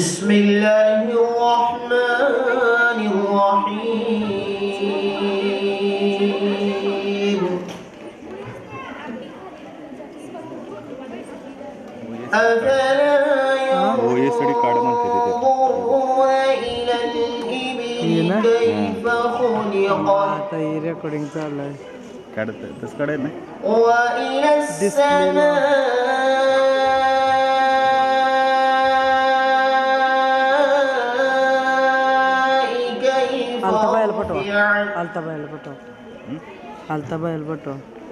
बिस्मिल्लाहिर्रहमानिर्रहीम। अफला यंज़ुरूना इलल इबिली कैफ़ खुलिक़त आता ही रेकॉर्डिंग चालू आहे तसं काढाय ना व इलस समाई कैफ़ आलता बायल पटवा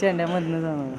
चेंड्यामधनं जाणार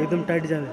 एकदम टाईट झालं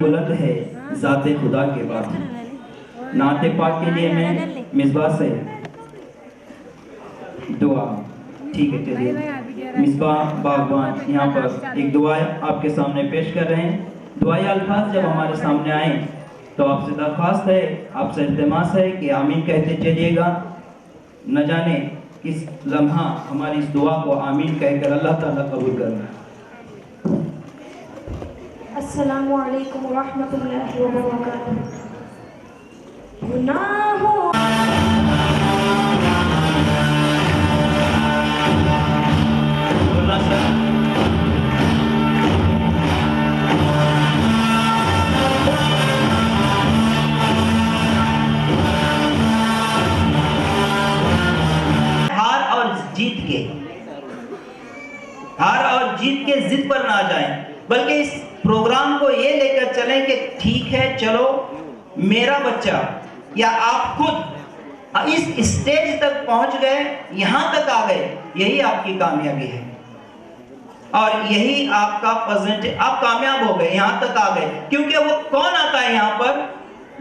बुलंद है ज़ाते खुदा के बाद। नाते पाक के लिए मैं मिसबा से दुआ, ठीक है चलिए। मिसबा बागवान यहाँ पर एक दुआ आपके सामने पेश कर रहे हैं। दुआई अल्फाज जब हमारे सामने आए तो आपसे दरख्वास्त है, आपसे इल्तिमास है कि आमीन कहते चलिएगा। न जाने किस लम्हा हमारी इस दुआ को आमीन कहकर अल्लाह ताला कबूल करना। अस्सलामु अलैकुम व रहमतुल्लाहि व बरकातुहू। गुनाहों हार और जीत के जिद पर ना जाएं, बल्कि इस प्रोग्राम को ये लेकर चलें कि ठीक है चलो मेरा बच्चा या आप खुद इस स्टेज तक पहुंच गए, यहां तक आ गए, यही आपकी कामयाबी है और यही आपका पॉजिटिव, आप कामयाब हो गए, यहां तक आ गए। क्योंकि वो कौन आता है यहां पर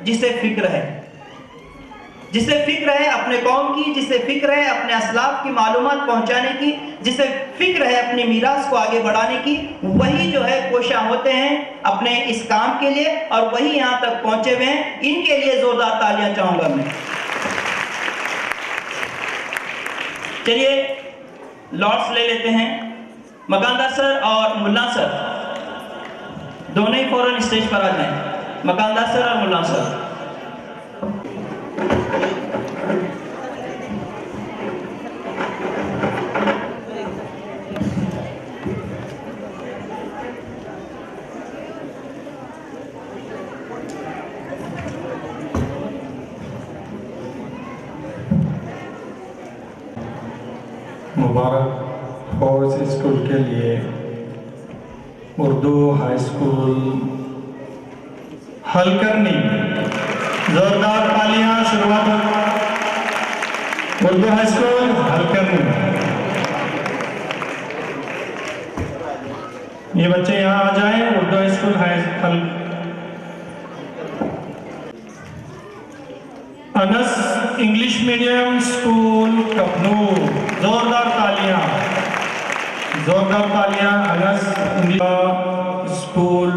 जिसे फिक्र है, जिसे फिक्र है अपने कौम की, जिसे फिक्र है अपने असलाफ की मालूमात पहुंचाने की, जिसे फिक्र है अपनी मीरास को आगे बढ़ाने की, वही जो है कोशा होते हैं अपने इस काम के लिए और वही यहां तक पहुंचे हुए हैं। इनके लिए जोरदार तालियां चाहूंगा मैं। चलिए लॉर्ड्स ले लेते हैं। मकानदार सर और मुल्ला सर दोनों ही फौरन स्टेज पर आ जाएं। मकानदार सर और मुल्ला सर। मुबारक फोर्स स्कूल के लिए उर्दू हाई स्कूल हलकरनी, जोरदार तालियां शुरुआत। उर्दू हाई स्कूल हलकरनी, ये बच्चे यहाँ आ जाएं। Urdu high school Anas English medium school Kapnur, जोरदार तालियां, जोरदार तालियां। Anas English school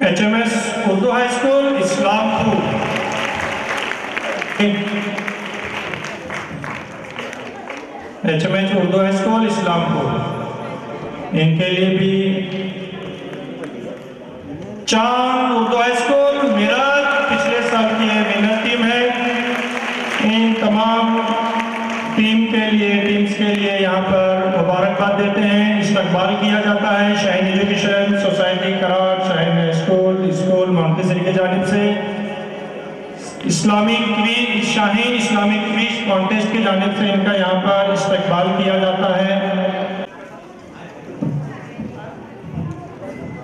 HMS Urdu high school Islampur, HMS Urdu high school Islampur, इनके लिए भी चांद उर्दू हाई स्कूल मेरठ पिछले साल की है विनर टीम है। इन तमाम टीम्स के लिए यहाँ पर मुबारक मुबारकबाद देते हैं। इस्तकबाल किया जाता है Shaheen education society Karad, Shaheen school Montessori की जानिब से शाहीन इस्लामिक क्विज कॉन्टेस्ट की जानिब से इनका यहाँ पर इस्तकबाल किया जाता है।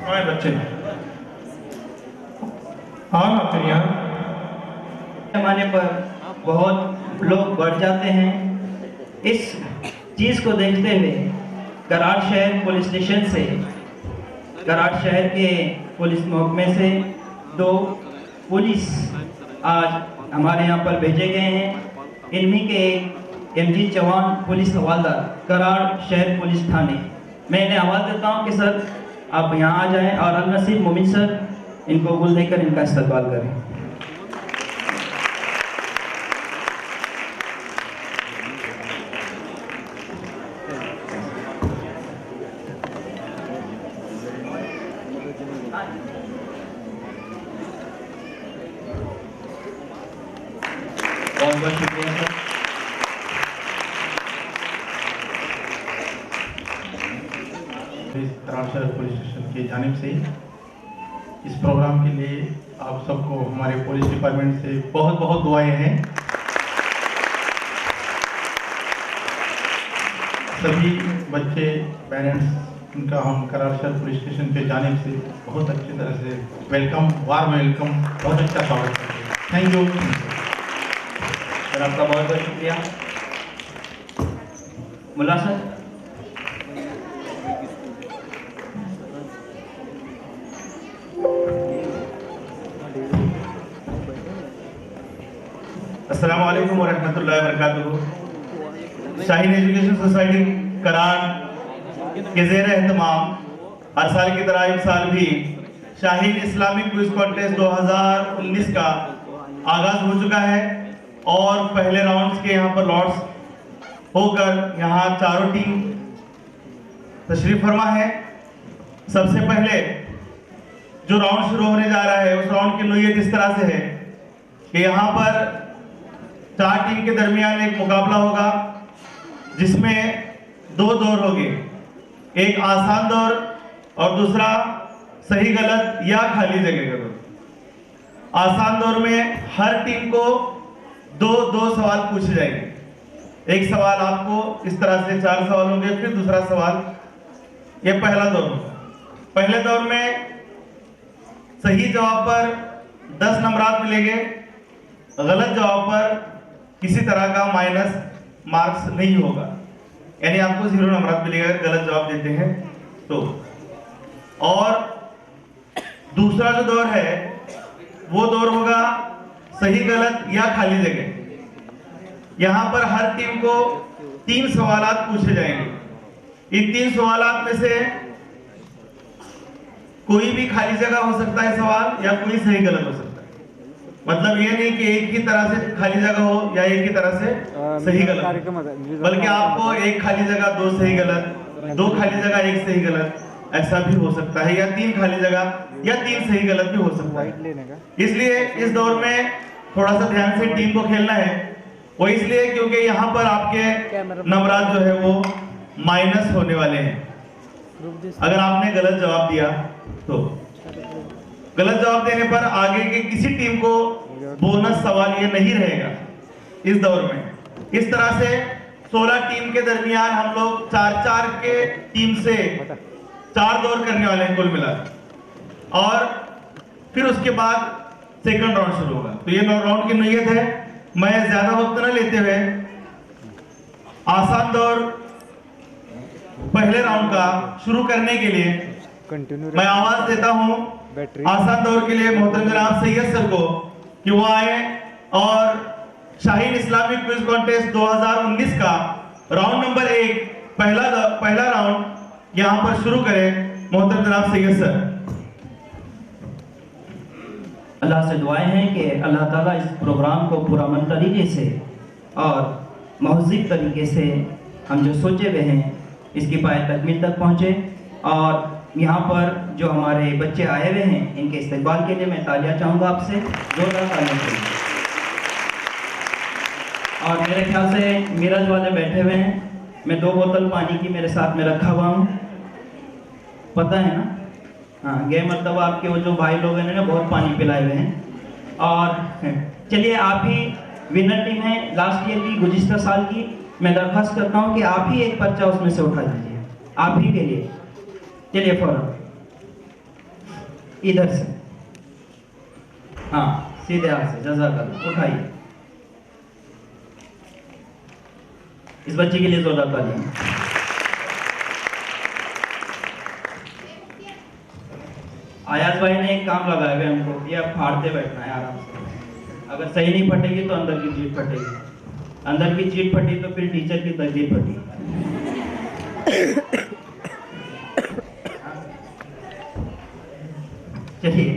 आए बच्चे हाँ ना फिर यहाँ पैमाने पर बहुत लोग बढ़ जाते हैं। इस चीज़ को देखते हुए कराड़ शहर पुलिस स्टेशन से, कराड़ शहर के पुलिस महकमे से 2 पुलिस आज हमारे यहाँ पर भेजे गए हैं। इनमें के MG चौहान पुलिस हवालदार कराड़ शहर पुलिस थाने। मैं इन्हें आवाज़ देता हूँ कि सर आप यहाँ आ जाएं और अल नसीब मोमिन सर इनको गुल देकर इनका इस्तकबाल करें। बहुत बहुत शुक्रिया सर। कराड़ शहर पुलिस स्टेशन की जानिब से इस प्रोग्राम के लिए आप सबको हमारे पुलिस डिपार्टमेंट से बहुत बहुत दुआएं हैं। सभी बच्चे पेरेंट्स उनका हम कराड़ शहर पुलिस स्टेशन के जानिब से बहुत अच्छी तरह से वार्म वेलकम, बहुत अच्छा स्वागत करते हैं। थैंक यू सर, आपका बहुत बहुत शुक्रिया। मुल्ला सर। अस्सलामु अलैकुम व रहमतुल्लाहि व बरकातुहू। शाहीन एजुकेशन सोसाइटी कराड़ के ज़ेर एहतमाम हर साल की तरह इस साल भी शाहीन इस्लामिक क्विज कॉन्टेस्ट 2019 का आगाज हो चुका है और पहले राउंड्स के यहाँ पर लॉट्स होकर यहाँ चारों टीम तशरीफ फरमा है। सबसे पहले जो राउंड शुरू होने जा रहा है उस राउंड की नोयत इस तरह से है कि यहाँ पर 4 टीम के दरमियान एक मुकाबला होगा जिसमें 2 दौर होंगे, एक आसान दौर और दूसरा सही गलत या खाली जगह का दौर। आसान दौर में हर टीम को 2 सवाल पूछे जाएंगे। एक सवाल आपको इस तरह से 4 सवाल होंगे, फिर दूसरा सवाल, यह पहला दौर होगा। पहले दौर में सही जवाब पर 10 नंबरात मिलेंगे, गलत जवाब पर किसी तरह का माइनस मार्क्स नहीं होगा, यानी आपको 0 नंबरात मिलेगा अगर गलत जवाब देते हैं तो। और दूसरा जो दौर है वो दौर होगा सही गलत या खाली जगह। यहां पर हर टीम को 3 सवालात पूछे जाएंगे। इन 3 सवालात में से कोई भी खाली जगह हो सकता है सवाल, या कोई सही गलत हो सकता है। मतलब ये नहीं कि एक ही तरह से खाली जगह हो या एक ही तरह से सही गलत, बल्कि आपको 1 खाली जगह 2 सही गलत, 2 खाली जगह 1 सही गलत, ऐसा भी हो सकता है, या 3 खाली जगह या 3 सही गलत भी हो सकता है। इसलिए इस दौर में थोड़ा सा ध्यान से टीम को खेलना है। वो इसलिए क्योंकि यहाँ पर आपके नंबरात जो है वो माइनस होने वाले हैं अगर आपने गलत जवाब दिया तो। गलत जवाब देने पर आगे के किसी टीम को बोनस सवाल ये नहीं रहेगा इस दौर में। इस तरह से 16 टीम के दरमियान हम लोग 4-4 के टीम से 4 दौर करने वाले हैं कुल मिलाकर, और फिर उसके बाद सेकंड राउंड शुरू होगा। तो ये राउंड की नोयत है। मैं ज्यादा वक्त न लेते हुए आसान दौर पहले राउंड का शुरू करने के लिए मैं आवाज देता हूं आसान दौर के लिए मोहतरम जनाब सैयद सर को कि वो आए और शाहीन इस्लामिक क्विज कॉन्टेस्ट 2019 का राउंड नंबर 1 पहला राउंड यहां पर शुरू करें। मोहतरम जनाब सैयद सर। अल्लाह से दुआएं हैं कि अल्लाह ताला इस प्रोग्राम को पुरअमन तरीके से और महज़िब तरीके से हम जो सोचे हुए हैं इसकी पाए तकमील तक पहुँचे। और यहाँ पर जो हमारे बच्चे आए हुए हैं इनके इस्तकबाल के लिए मैं तालियां चाहूँगा आपसे, जोरदार तालियां चाहिए। और मेरे ख्याल से मीरज वाले बैठे हुए हैं, मैं 2 बोतल पानी की मेरे साथ में रखा हुआ हूँ, पता है ना? हाँ, गए मतलब आपके वो जो भाई लोग हैं ना बहुत पानी पिलाए हुए हैं। और चलिए, आप ही विनर टीम है लास्ट ईयर की, गुज़िश्ता साल की। मैं दरख्वास्त करता हूँ कि आप ही एक पर्चा उसमें से उठा दीजिए, आप ही के लिए। चलिए फौरन इधर से, हाँ सीधे हाथ से, जज़ाकल्लाह, उठाइए। इस बच्चे के लिए जोरदार तालियां। आयाज भाई ने एक काम लगाया है हमको, ये अब फाड़ते बैठना है आराम से। अगर सही नहीं फटेगी तो अंदर की चीट फटेगी, अंदर की चीट फटी तो फिर टीचर की तकदीर फटी। चलिए,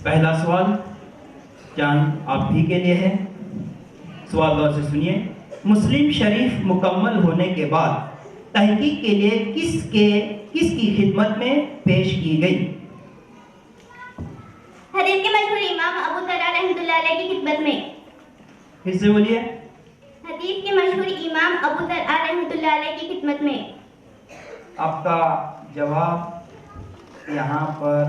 पहला सवाल जान आप ही के लिए है। सवाल गौर से सुनिए। मुस्लिम शरीफ मुकम्मल होने के बाद तहकीक के लिए किसकी खिदमत में पेश की गई? हदीस के मशहूर इमाम अबू दरदा रहमतुल्लाह अलैह की खिदमत में। फिर से बोलिए। हदीस के मशहूर इमाम अबू दरदा रहमतुल्लाह अलैह की खिदमत में। आपका जवाब यहाँ पर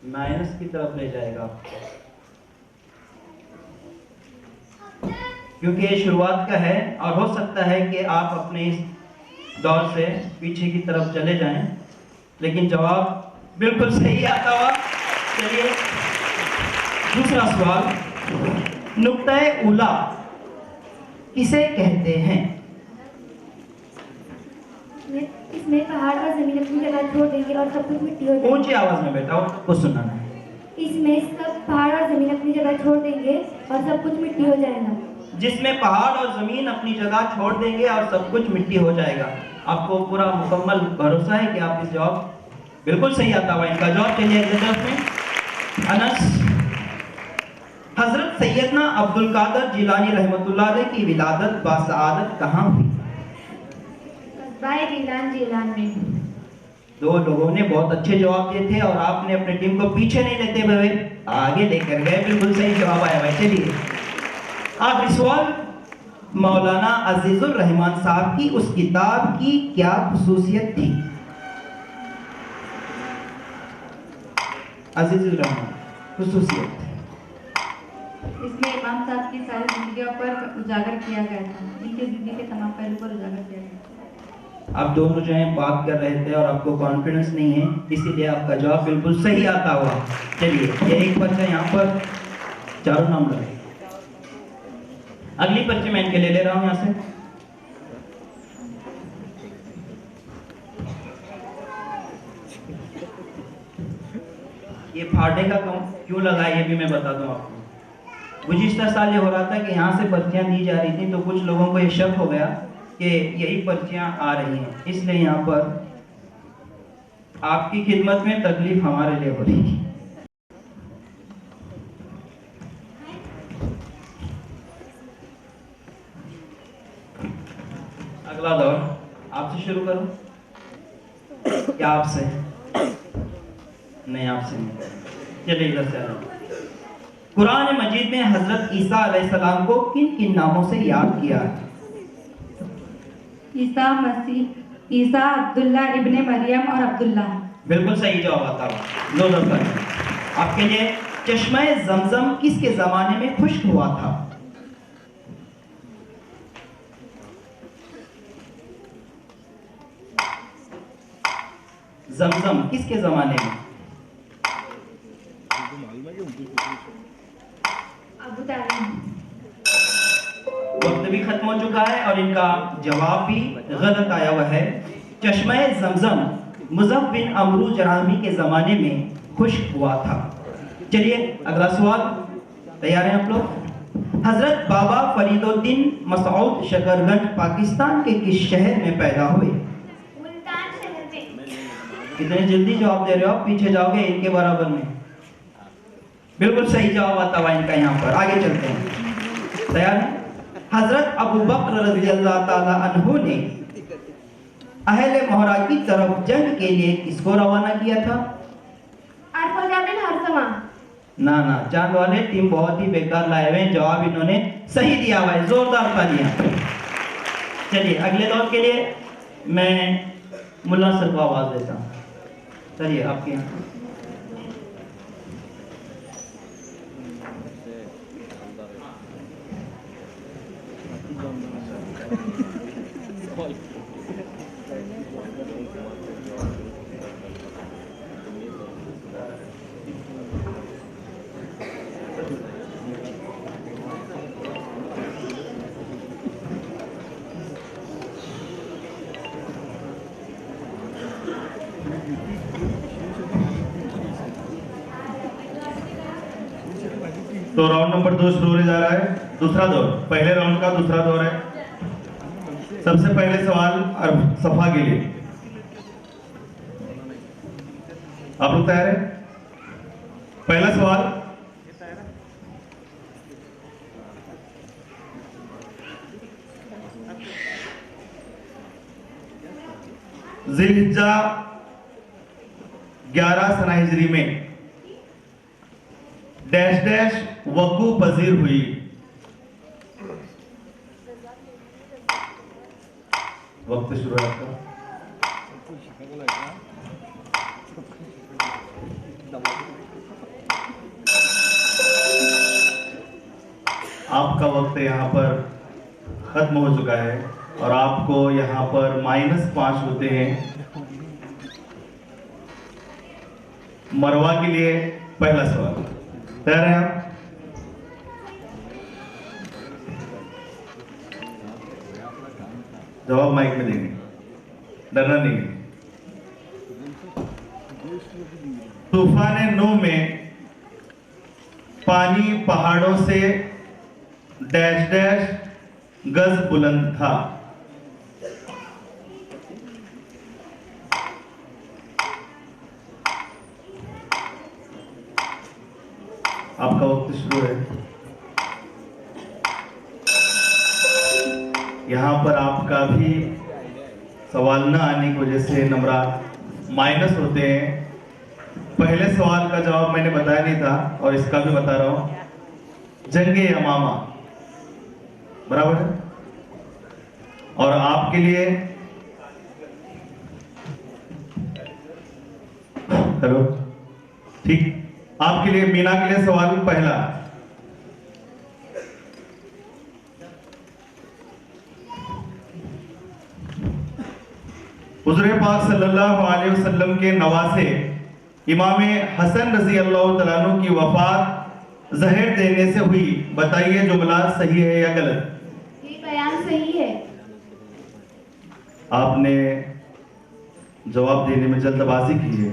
माइनस की तरफ ले जाएगा आपको, क्योंकि ये शुरुआत का है और हो सकता है कि आप अपने इस दौर से पीछे की तरफ चले जाएं, लेकिन जवाब बिल्कुल सही आता हुआ। चलिए, दूसरा सवाल, नुक्ता-ए उला किसे कहते हैं? इसमें पहाड़ और जमीन अपनी जगह छोड़ देंगे और सब कुछ मिट्टी हो जाएगी। ऊंची आवाज में बेटा, कुछ सुनना नहीं। इसमें सब पहाड़ और जमीन अपनी जगह छोड़ देंगे और सब कुछ मिट्टी हो जाएगा। जिसमें पहाड़ और जमीन अपनी जगह छोड़ देंगे और सब कुछ मिट्टी हो जाएगा। आपको पूरा मुकम्मल भरोसा है कि आप इस जवाब बिल्कुल सही आता हुआ इनका जवाब। चलिए अगले तरफ में। अनस, हजरत सैयदना अब्दुल कादर जिलानी रहमतुल्लाह अलैह की विलादत बासआदत कहाँ हुई? जिलान में। 2 लोगों ने बहुत अच्छे जवाब दिए थे और आपने अपनी टीम को पीछे नहीं लेते हुए आगे लेकर गए। बिल्कुल सही जवाब आया भाई। चलिए आखिरी सवाल, मौलाना अजीजुर रहमान साहब की उस किताब की क्या खुसूसियत थी? अजीजुर रहमान, खुसूसियत। इसमें इमाम साहब की सारी जिंदगियों पर उजागर किया गया था, इनकी जिंदगी के तमाम पहलू पर उजागर किया गया था। आप दोनों जो हैं बात कर रहे थे और आपको कॉन्फिडेंस नहीं है, इसीलिए आपका जवाब बिल्कुल सही आता हुआ। चलिए, ये एक पर्चा यहाँ पर, चारों नाम लगे। अगली पर्ची मैं इनके ले ले रहा हूँ यहाँ से। ये फाड़ने का काम क्यों लगा है ये भी मैं बता दूं आपको। गुज़िश्ता साल ये हो रहा था कि यहाँ से पर्चियाँ दी जा रही थी, तो कुछ लोगों को ये शक हो गया कि यही पर्चियाँ आ रही हैं, इसलिए यहाँ पर आपकी खिदमत में तकलीफ हमारे लिए हो रही है। अगला दौर आपसे शुरू करूं क्या आपसे? नहीं, आपसे नहीं। चलिए इधर से। कुरान मजीद में हजरत ईसा अलैहिस्सलाम को किन किन नामों से याद किया है? ईसा मसीह, ईसा, अब्दुल्ला इब्ने मरियम और अब्दुल्ला। बिल्कुल सही जवाब आता है। 2 नंबर आपके लिए। चश्मा-ए ज़मज़म किसके जमाने में खुश्क हुआ था? ज़मज़म किसके जमाने में? अबू तालिब। वक्त भी खत्म हो चुका है और इनका जवाब भी गलत आया हुआ है। चश्मा-ए ज़मज़म मुज़फ़्फ़र बिन अमरू जरामी के ज़माने में खुश्क हुआ था। चलिए अगला सवाल, तैयार हैं आप लोग? हज़रत बाबा फरीदुद्दीन मसऊद शकरगंज पाकिस्तान के किस शहर में पैदा हुए? मुल्तान शहर में। कितने जल्दी जवाब दे रहे हो आप, पीछे जाओगे इनके बराबर में। बिल्कुल सही जवाब आता हुआ इनका। यहाँ पर आगे चलते हैं, तैयार हैं? हजरत अबू बकर रज़ियल्लाहु ताला अन्हु ने अहले मोहरा की तरफ जंग के लिए किसको रवाना किया था? अरफजा बिन हरसम ना ना, चांद वाले टीम बहुत ही बेकार लाए हुए हैं, जवाब इन्होंने सही दिया हुआ है, जोरदार तालियां। चलिए अगले दौर के लिए मैं मुल्ला सर को आवाज देता हूँ। चलिए आपके यहाँ। तो राउंड नंबर 2 शुरू होने जा रहा है, दूसरा दौर, पहले राउंड का दूसरा दौर है। सबसे पहले सवाल सफा के लिए, आप लोग तैयार हैं? पहला सवाल, जिलहिज्जा 11 सना हिजरी में डैश डैश वकू पजीर हुई। वक्त शुरू है आपका। आपका वक्त यहाँ पर खत्म हो चुका है और आपको यहाँ पर -5 होते हैं। मरवा के लिए पहला सवाल, तैयार हैं आप? जवाब माइक में देंगे, डरना नहीं है। तूफान नूह में पानी पहाड़ों से डैश डैश गज बुलंद था। आपका वक्त शुरू है। यहाँ पर आपका भी सवाल न आने की वजह से नंबर माइनस होते हैं। पहले सवाल का जवाब मैंने बताया नहीं था और इसका भी बता रहा हूं, जंगे यमामा, बराबर है। और आपके लिए हेलो, ठीक, आपके लिए मीना के लिए सवाल पहला, हुज़ूर पाक सल्लल्लाहु अलैहि वसल्लम के नवासे इमाम हसन रज़ी अल्लाह तआला अन्हु की वफात जहर देने से हुई, बताइए जुमला सही है या गलत? ये बयान सही है। आपने जवाब देने में जल्दबाजी की है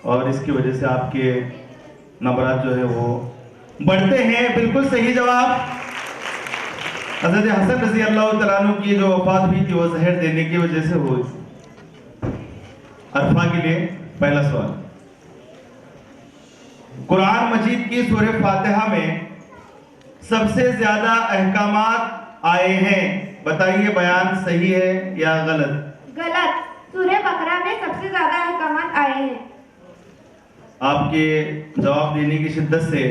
और इसकी वजह से आपके नंबरात जो है वो बढ़ते हैं। बिल्कुल सही जवाब। हज़रत हसन रज़ी अल्लाह तआला अन्हु की जो वफात हुई थी वो जहर देने की वजह से हुई। अरफा के लिए पहला सवाल, कुरान मजीद की सूरह फातिहा में सबसे ज्यादा अहकामात आए हैं, बताइए बयान सही है या गलत? गलत। सूरह बकरा में सबसे ज्यादा अहकामात आए हैं। आपके जवाब देने की शिद्दत से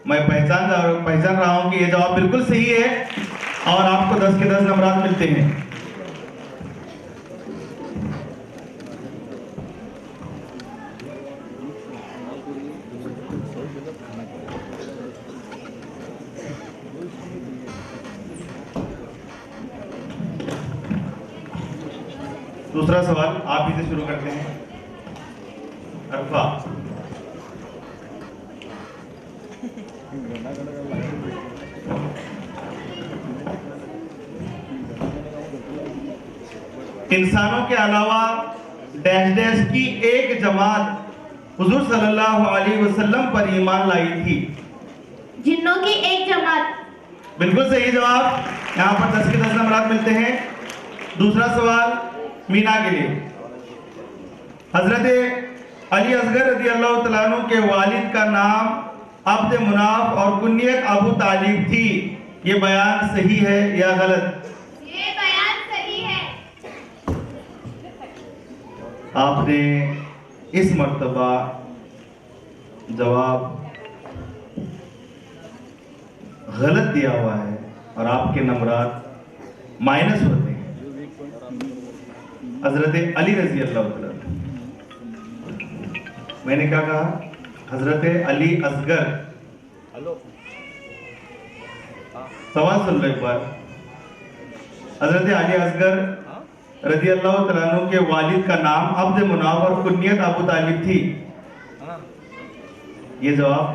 मैं पहचान रहा हूं कि ये जवाब बिल्कुल सही है और आपको 10 के 10 नंबर मिलते हैं। दूसरा सवाल आप ही से शुरू करते हैं। अरफा, इंसानों के अलावा डैश डैश की एक जमात हुजूर सल्लल्लाहु अलैहि वसल्लम पर ईमान लाई थी। जिन्नों की एक जमात। बिल्कुल सही जवाब। यहाँ पर 10 के 10 नंबर मिलते हैं। दूसरा सवाल मीना के लिए, हजरत अली असगर रज़ी अल्लाह तआला अन्हु के वालिद का नाम अब्द मुनाफ और कुन्नियत अबू तालिब थी, ये बयान सही है या गलत? ये बयान सही है। आपने इस मर्तबा जवाब गलत दिया हुआ है और आपके नंबरात माइनस होते हैं। हजरत अली रजी अल्लाह तआला, मैंने क्या कहा? हजरत अली असगर। सवाल सुन लो एक बार। हजरत अली असगर रजी अल्लाह तआला अन्हु के वालिद का नाम अब्द मुनाफ और कुन्नियत अबू तालिब थी। ये जवाब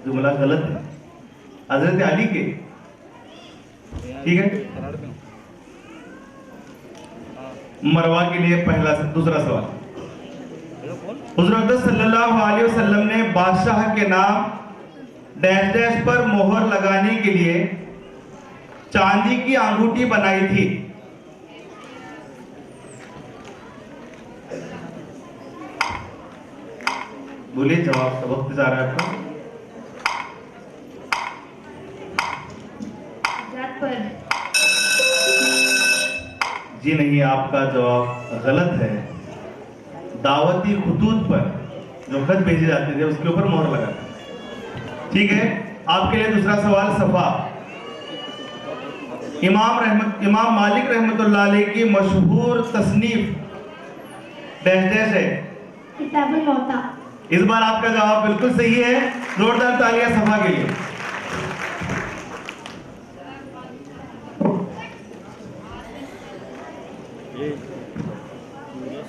जुमला गलत है। हजरत अली के, ठीक है। मरवा के लिए दूसरा सवाल। हुज़ूर अक़दस सल्लल्लाहु अलैहि वसल्लम ने बादशाह के नाम डैश डैश पर मोहर लगाने के लिए चांदी की अंगूठी बनाई थी। बोलिए जवाब, का वक्त जा रहा है आपका। पर जी नहीं, आपका जवाब गलत है। दावती खुतूत पर जो खत भेजे जाते थे उसके ऊपर मोहर लगा। ठीक है, आपके लिए दूसरा सवाल। सफा इमाम मालिक रहमतुल्लाह अलैह की मशहूर तसनीफ डैश डैश है। किताबुल मौता। इस बार आपका जवाब बिल्कुल सही है। जोरदार तालियां सफा के लिए।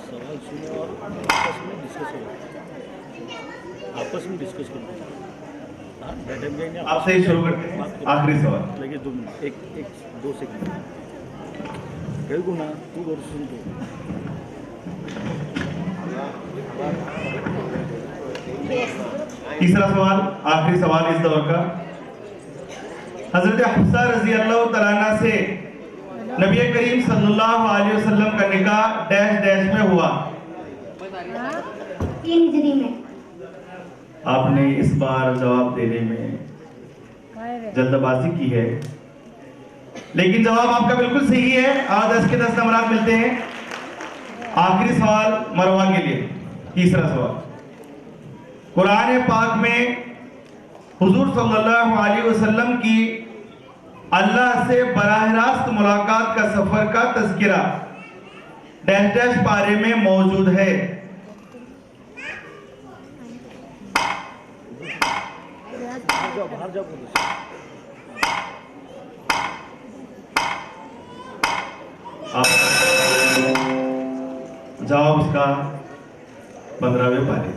सवाल सुनो और आपस में डिस्कस करो। आपसे ही शुरू करते हैं। आखिरी सवाल लगे 2 मिनट, एक 2 सेकंड कह दो ना, तू गौर सुन दो। तीसरा सवाल, आखिरी सवाल इस दौर का। हजरत हफ्सा रजी अल्लाह तआला अन्हा से नबी करीम सल्लल्लाहु अलैहि वसल्लम का निकाह डैश डैश में हुआ। 3 हिजरी में। आपने इस बार जवाब देने में जल्दबाजी की है, लेकिन जवाब आपका बिल्कुल सही है और 10 के 10 नंबर मिलते हैं। आखिरी सवाल मरवा के लिए। तीसरा सवाल, कुरान पाक में हुजूर सल्लल्लाहु अलैहि वसल्लम की अल्लाह से बराह रास्त मुलाकात का सफर का तज़किरा डैश डैश पारे में मौजूद है। आप जवाब उसका 15वें पारे।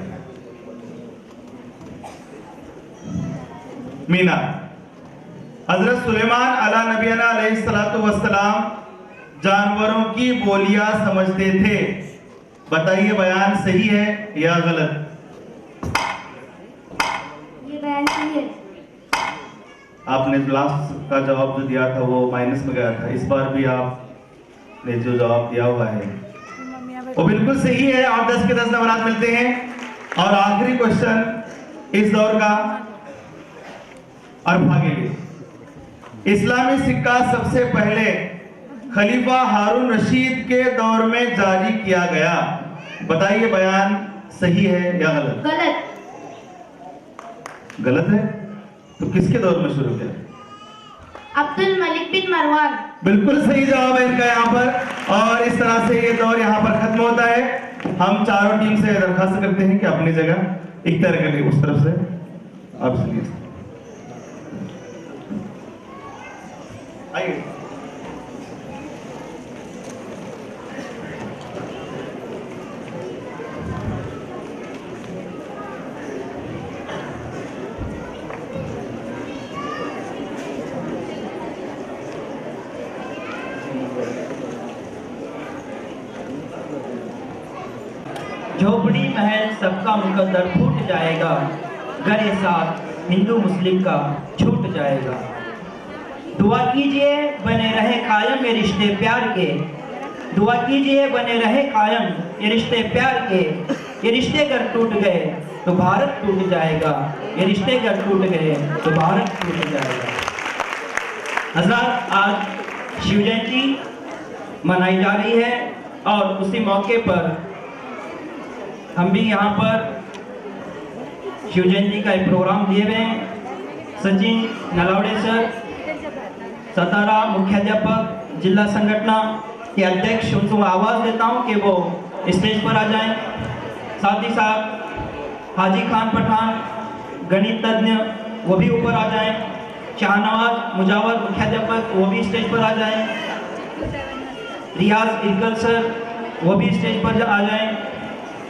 मीना हजरत सुलेमान अला नबीना अलैहिस्सलातु वस्सलाम जानवरों की बोलियां समझते थे। बताइए बयान सही है या गलत? ये बयान सही है। आपने लास्ट का जवाब जो दिया था वो माइनस में गया था। इस बार भी आपने जो जवाब दिया हुआ है वो बिल्कुल सही है और 10 के 10 नंबर मिलते हैं। और आखिरी क्वेश्चन इस दौर का अरफा के लिए। इस्लामी सिक्का सबसे पहले खलीफा हारून रशीद के दौर में जारी किया गया। बताइए बयान सही है या गलत? गलत। गलत है तो किसके दौर में शुरू किया? अब्दुल मलिक बिन मरवान। बिल्कुल सही जवाब है इनका यहाँ पर। और इस तरह से ये दौर यहाँ पर खत्म होता है। हम चारों टीम से दरखास्त करते हैं कि अपनी जगह इख्तियार करें उस तरफ से। आप सुनिए, आइए। झोपड़ी महल सबका मुकद्दर फूट जाएगा, गरे साथ हिंदू मुस्लिम का छूट जाएगा। दुआ कीजिए बने रहे कायम ये रिश्ते प्यार के, दुआ कीजिए बने रहे कायम ये रिश्ते प्यार के। ये रिश्ते अगर टूट गए तो भारत टूट जाएगा, ये रिश्ते अगर टूट गए तो भारत टूट जाएगा। हज़रात, आज शिव जयंती मनाई जा रही है और उसी मौके पर हम भी यहाँ पर शिव जयंती का एक प्रोग्राम दिए हुए हैं। सचिन नलावड़े सर, सतारा मुख्याध्यापक, जिला संगठन के अध्यक्ष, उनको आवाज़ देता हूं कि वो स्टेज पर आ जाएं। साथ ही साथ हाजी खान पठान, गणित तज्ञ, वो भी ऊपर आ जाएं। शाहनवाज मुजावर मुख्याध्यापक, वो भी स्टेज पर आ जाएं। रियाज इकल सर, वो भी स्टेज पर आ जाएं।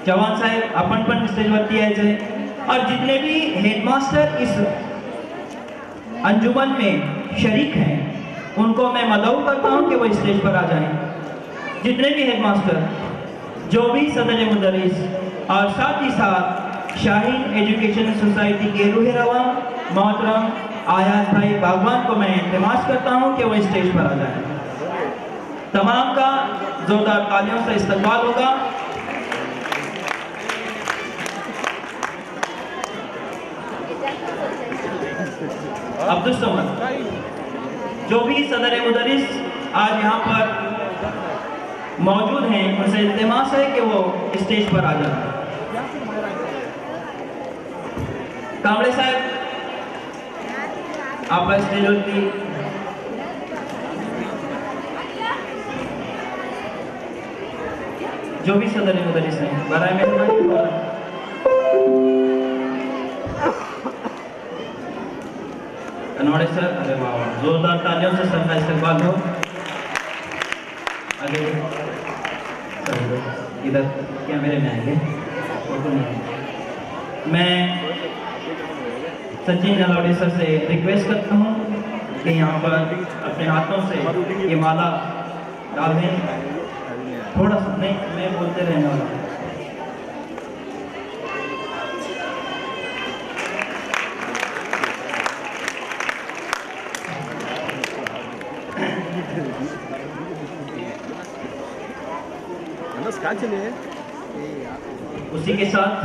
जवान साहब अपन पण स्टेज वरती यायचे। और जितने भी हेडमास्टर इस अंजुमन में शरीक हैं, उनको मैं मदऊ करता हूं कि वो स्टेज पर आ जाएं। जितने भी हेडमास्टर, जो भी सदर मुदरिस, और साथ ही साथ शाहीन एजुकेशन सोसाइटी के रूह रवा मोहतरम आयाज भाई बागवान को मैं इल्तिमास करता हूं कि वो स्टेज पर आ जाएं। तमाम का जोरदार तालियों से इस्तकबाल होगा। अब्दुल समद, जो भी सदर मुदरिस आज यहाँ पर मौजूद हैं, उनसे इल्तिमास है कि वो स्टेज पर आ जाए। कामड़े साहब, आपका स्टेज वरती। जो भी सदर मुदरिस हैं, बराए मेहरबानी अनवाड़े सर, अरे वाह, जोरदार तालियों से सबका इस्तकबाल हो। अरे इधर कैमरे में आएंगे, फोटो नहीं आएंगे। मैं सचिन नलावड़े सर से रिक्वेस्ट करता हूँ कि यहाँ पर अपने हाथों से ये माला डाल दें। थोड़ा सा नहीं, मैं बोलते रहने वाला। उसी के साथ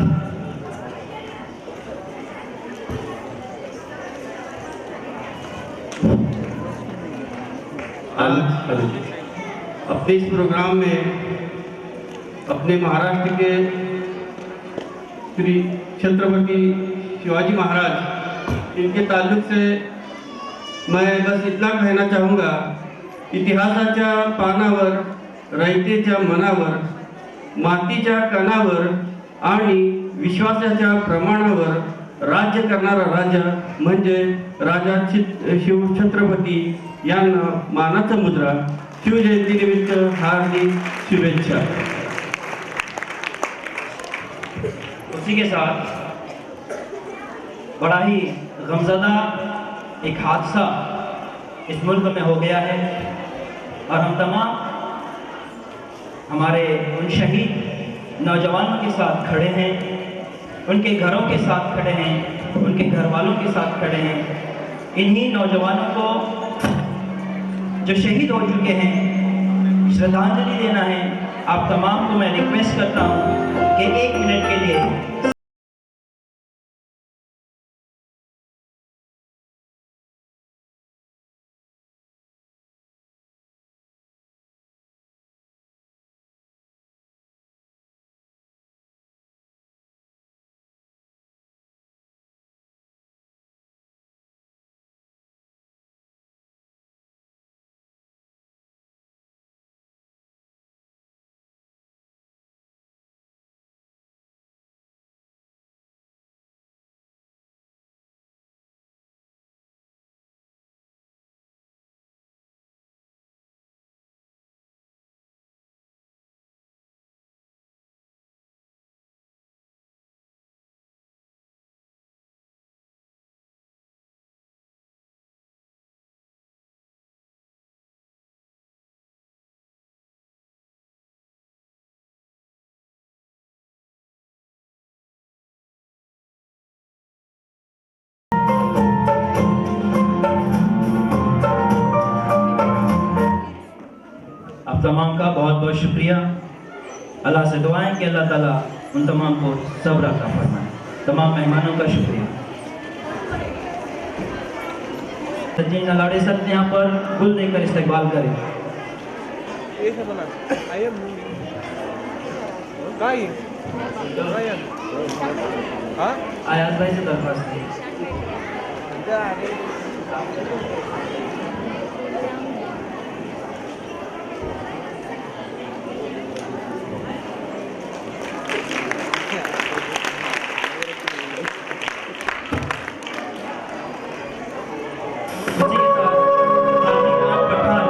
अपने इस प्रोग्राम में अपने महाराष्ट्र के श्री छत्रपति शिवाजी महाराज, इनके ताल्लुक से मैं बस इतना कहना चाहूँगा, इतिहासाच्या पानावर, रयतेच्या मनावर, मातीच्या कणावर आणि विश्वासाच्या प्रमाणावर राज्य करणारा राजा म्हणजे राजा शिव छत्रपती यांना मानाचा मुद्रा। शिवजयंती निमित्त हार्दिक शुभेच्छा। उसी के साथ बड़ा ही गमज़दा एक हादसा इस मुल्क में हो गया है और हम तमाम हमारे उन शहीद नौजवानों के साथ खड़े हैं, उनके घरों के साथ खड़े हैं, उनके घर वालों के साथ खड़े हैं। इन्हीं नौजवानों को जो शहीद हो चुके हैं श्रद्धांजलि देना है। आप तमाम को मैं रिक्वेस्ट करता हूँ कि 1 मिनट के लिए तमाम का बहुत बहुत शुक्रिया। अल्लाह से दुआएं कि अल्लाह ताला उन तमाम को सब्र अता फरमाए। तमाम मेहमानों का शुक्रिया। सचिन नलावड़े सर यहाँ पर गुल देकर इस्तकबाल करें। काय आयात भाई से दरख्वास्त है। उसी के साथ हाथीराम पठान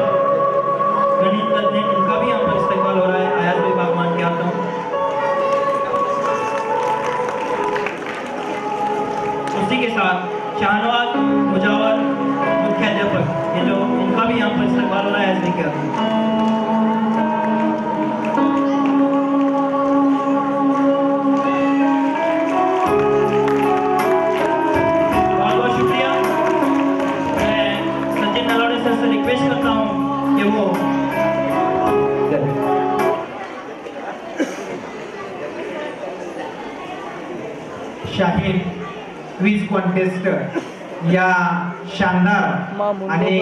गणित तज्ञ, इनका भी यहाँ पर इस्तेमाल हो रहा है। आयात भाई बागमान के आता हूँ। उसी के साथ शाहनवाज मुजावर मुख्याध्यापक, ये जो इनका भी यहाँ पर इस्तेमाल हो रहा है। ऐसे क्या बहुत बहुत शुक्रिया। मैं सचिन नलौड़े सर से रिक्वेस्ट करता हूँ कि वो शाहीन क्विज कॉन्टेस्ट या शानदार आणि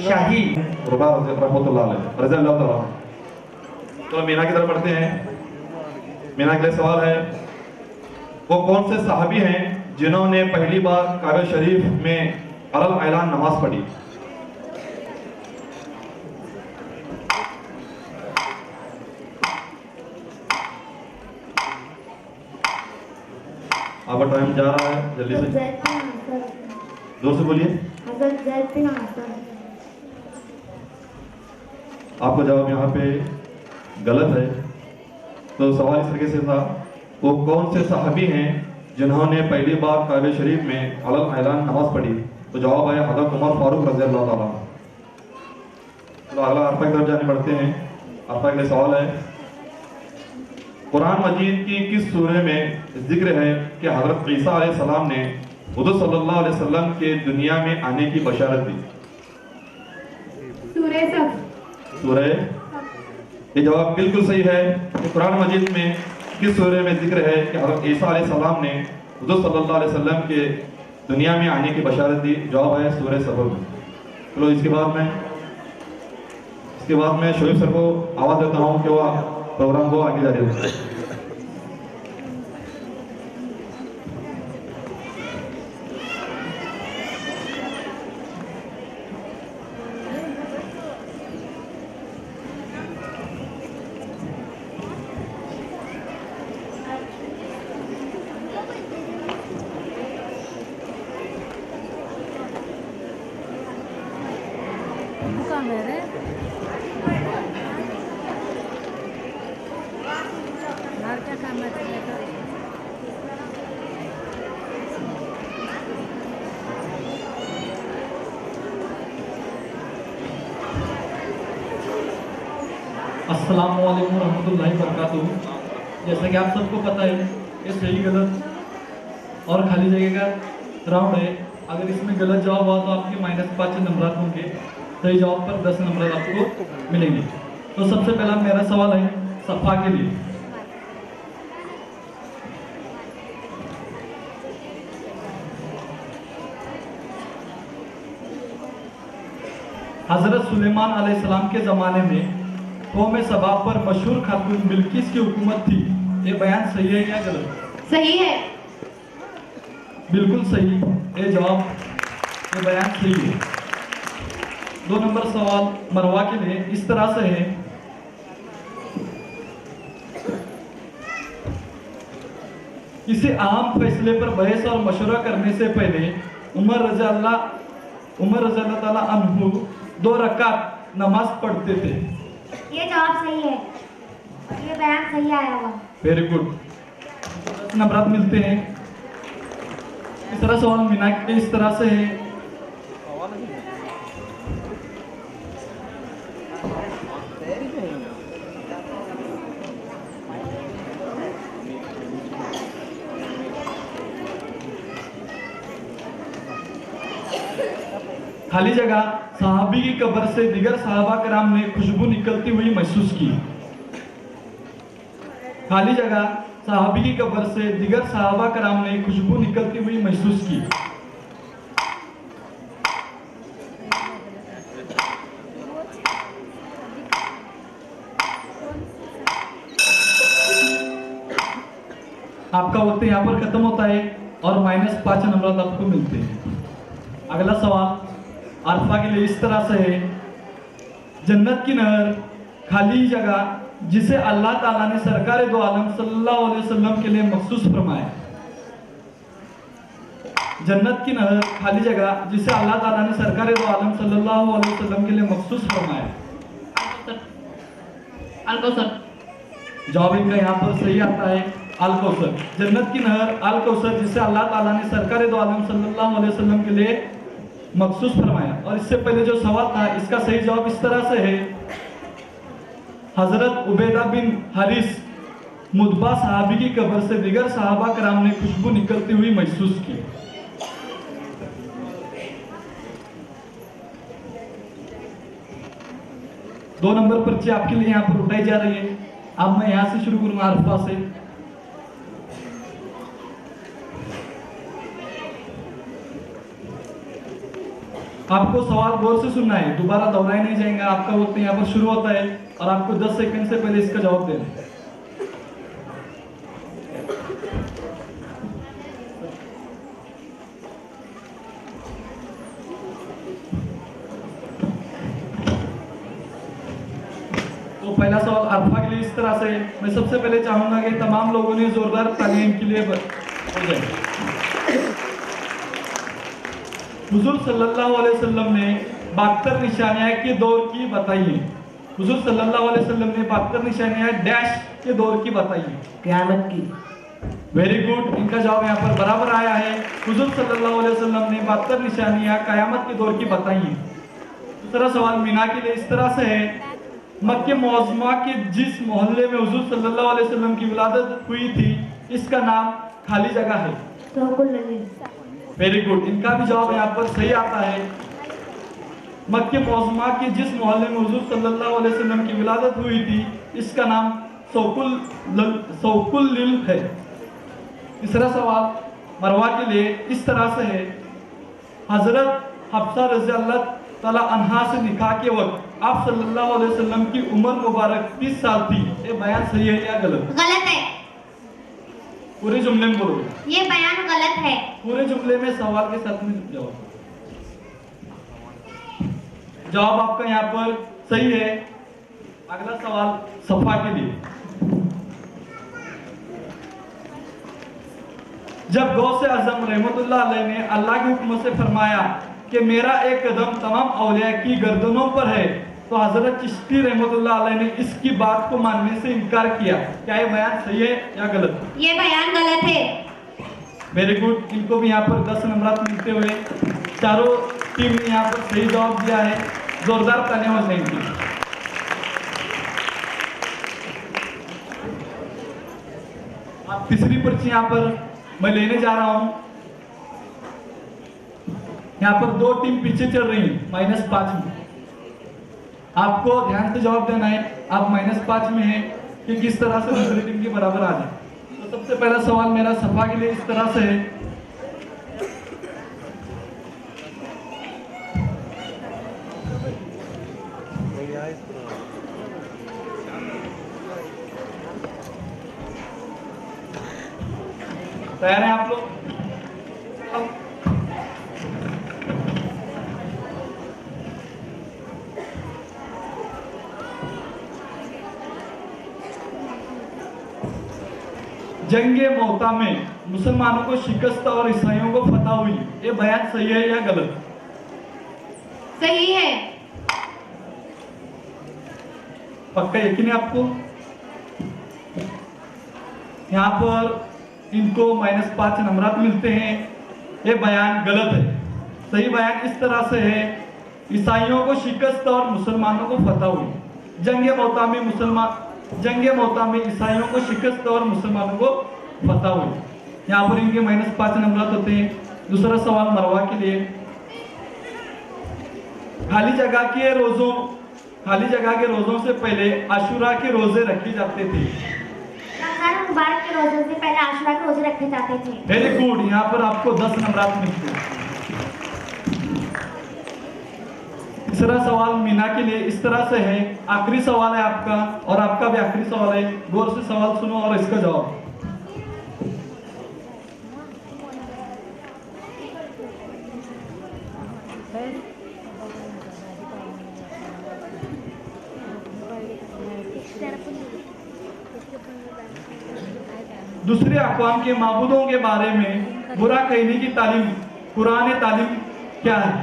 शाही तो मीना की तरफ बढ़ते हैं। मीना के लिए सवाल है, वो कौन से सहाबी हैं जिन्होंने पहली बार काबा शरीफ में अलल ऐलान नमाज पढ़ी? आपका टाइम जा रहा है, जल्दी से जोर से बोलिए। आपको जवाब यहाँ पे गलत है। तो सवाल इस तरीके से था, वो कौन से सहाबी हैं जिन्होंने पहली बार काबा शरीफ में अलल ऐलान नमाज पढ़ी? तो जवाब है हज़रत उमर फारूक रज़ी अल्लाह ताला। तो अगला अरफा की तरफ जाने बढ़ते हैं। अरफा के लिए सवाल है, कुरान मजीद की किस सूरे में जिक्र है कि हज़रत ईसा अलैहिस्सलाम ने हुज़ूर सल्लल्लाहु अलैहि वसल्लम के दुनिया में आने की बशारत दी? सूरह। ये जवाब बिल्कुल सही है। कुरान मजीद में किस सूरे में जिक्र है कि हज़रत ईसा अलैहिस्सलाम ने हुज़ूर सल्लल्लाहु अलैहि वसल्लम के दुनिया में आने की बशारत दी? जवाब है सूरह सबर में। चलो इसके बाद मैं शोएब सर को आवाज़ देता हूँ कि वो प्रोग्राम को आगे जारी रखें। अस्सलाम वालेकुम रहमतुल्लाहि वबरकातुहू। जैसा कि आप सबको पता है, ये सही गलत और खाली जगह का राउंड है। अगर इसमें गलत जवाब हुआ तो आपके -5 नंबर होंगे, सही जवाब पर 10 नंबर आपको मिलेंगे। तो सबसे पहला मेरा सवाल है सफ़ा के लिए। हज़रत सुलेमान अलैहिस्सलाम के ज़माने में कौम सबा पर मशहूर खातून बिल्किस की हुकूमत थी। ये बयान सही है या गलत? सही है। बिल्कुल सही ये जवाब, ये बयान सही है। 2 नंबर सवाल मरवा के लिए इस तरह से है, किसी अहम फैसले पर बहस और मशवरा करने से पहले उमर रज़ी अल्लाह ताला अन्हु 2 रकात नमाज पढ़ते थे। ये जवाब सही है, ये बयान सही आया हुआ। वेरी गुड, 10 नंबर मिलते हैं। तीसरा सवाल मीना के इस तरह से है, खाली जगह सहाबी की कब्र से दिगर सहाबा कराम ने खुशबू निकलती हुई महसूस की। खाली जगह सहाबी की कब्र से दिगर सहाबा कराम ने खुशबू निकलती हुई महसूस की। आपका वक्त यहाँ पर खत्म होता है और -5 नंबर आपको मिलते हैं। अगला सवाल अरफा के लिए इस तरह से है, जन्नत की नहर खाली जगह जिसे अल्लाह ताला ने सरकार दो आलम सल्लल्लाहु अलैहि वसल्लम के लिए मखसूस फरमाया। जन्नत की नहर खाली जगह जिसे अल्लाह ताला ने सरकार दो आलम सल्लल्लाहु अलैहि वसल्लम के लिए मखसूस फरमाया। अल कौसर। जवाब इनका यहाँ पर सही आता है अल कौसर। जन्नत की नहर अल कौसर जिसे अल्लाह ताला ने सरकार दो आलम सल्लल्लाहु अलैहि वसल्लम के लिए मखसूस फरमाया। और इससे पहले जो सवाल था इसका सही जवाब इस तरह से है, हजरत उबैदा बिन हारिस मुतबा सहाबी की कब्र से दिगर सहाबा कराम ने खुशबू निकलती हुई महसूस की। दो नंबर पर्ची आपके लिए यहाँ पर उठाई जा रही है। अब मैं यहाँ से शुरू करूंगा अरफा से। आपको सवाल गौर से सुनना है, दोबारा दोहराया नहीं जाएगा। आपका वक्त यहाँ पर शुरू होता है और आपको 10 सेकंड से पहले इसका जवाब देना है। तो पहला सवाल अरफा के लिए इस तरह से, मैं सबसे पहले चाहूंगा कि तमाम लोगों ने जोरदार तालीम के लिए हो जाए। हुजूर सल्लल्लाहु अलैहि वसल्लम ने 72 निशानियां के दौर की बताई है। हुजूर सल्लल्लाहु अलैहि वसल्लम ने 72 निशानियां डैश के दौर की बताई है। क़यामत की। वेरी गुड, इनका जवाब यहाँ पर बराबर आया है। हुजूर सल्लल्लाहु अलैहि वसल्लम ने 72 निशानियां क़यामत के दौर की बताई हैं। दूसरा सवाल मीना के लिए इस तरह से है, मक्के मुअज़्ज़मा के जिस मोहल्ले में हुजूर सल्लल्लाहु अलैहि वसल्लम की विलादत हुई थी इसका नाम खाली जगह है। वेरी गुड, इनका भी जवाब यहाँ पर सही आता है। मक्के मुअज़्ज़मा के जिस मोहल्ले में हुजूर सल्लल्लाहु अलैहि वसल्लम की विलादत हुई थी इसका नाम सौकुल लिल है। तीसरा सवाल मरवा के लिए इस तरह से है, हजरत हफ्सा रज़ी अल्लाह ताला अन्हा से निकाह के वक्त आप सल्लल्लाहु अलैहि वसल्लम की उम्र मुबारक 30 साल थी। ये बयान सही है या गलत? गलत है। पूरे जुमले में बोलो। ये बयान गलत है। पूरे जुमले में सवाल के साथ में जवाब। जवाब आपका यहाँ पर सही है। अगला सवाल सफा के लिए, जब गौसे आजम रहमतुल्लाह अलैह ने अल्लाह के हुक्म से फरमाया कि मेरा एक कदम तमाम औलिया की गर्दनों पर है, तो हजरत चिश्ती रहमतुल्लाह अलैह ने इसकी बात को मानने से इनकार किया। क्या ये बयान सही है या गलत? ये बयान गलत है। वेरी गुड, इनको भी यहाँ पर 10 नंबर मिलते हुए चारों टीम ने यहाँ पर सही जवाब दिया है। जोरदार तालियां हो जाएंगी। अब तीसरी पर्ची यहाँ पर मैं लेने जा रहा हूं। यहाँ पर 2 टीम पीछे चल रही है -5 में। आपको ध्यान से जवाब देना है। आप -5 में हैं कि किस तरह से दूसरी टीम के बराबर आ जाए। तो सबसे पहला सवाल मेरा सफा के लिए इस तरह से है, तैयार हैं आप लोग? जंगे मोहता में मुसलमानों को शिकस्त और ईसाइयों को फतह हुई। ये बयान सही है या गलत? सही है। पक्का यकीन है आपको? यहाँ पर इनको -5 नंबर मिलते हैं। ये बयान गलत है। सही बयान इस तरह से है, ईसाइयों को शिकस्त और मुसलमानों को फतह हुई। जंगे मोहता में ईसाइयों को शिकस्त और मुसलमानों को फतह हुई। यहाँ पर इनके -5 नंबर होते हैं। दूसरा सवाल मरवा के लिए, खाली जगह के रोजों से पहले आशुरा के रोजे रखे जाते थे। रमजान मुबारक के रोजों से पहले आशुरा के रोजे रखे जाते थे। वेरी गुड, यहाँ पर आपको 10 नंबर मिलते हैं। तीसरा सवाल मीना के लिए इस तरह से है, आखिरी सवाल है आपका और आपका भी आखिरी सवाल है। गौर से सवाल सुनो और इसका जवाब। दूसरे अक़वाम के माबूदों के बारे में बुरा कहने की तालीम कुरान तालीम क्या है?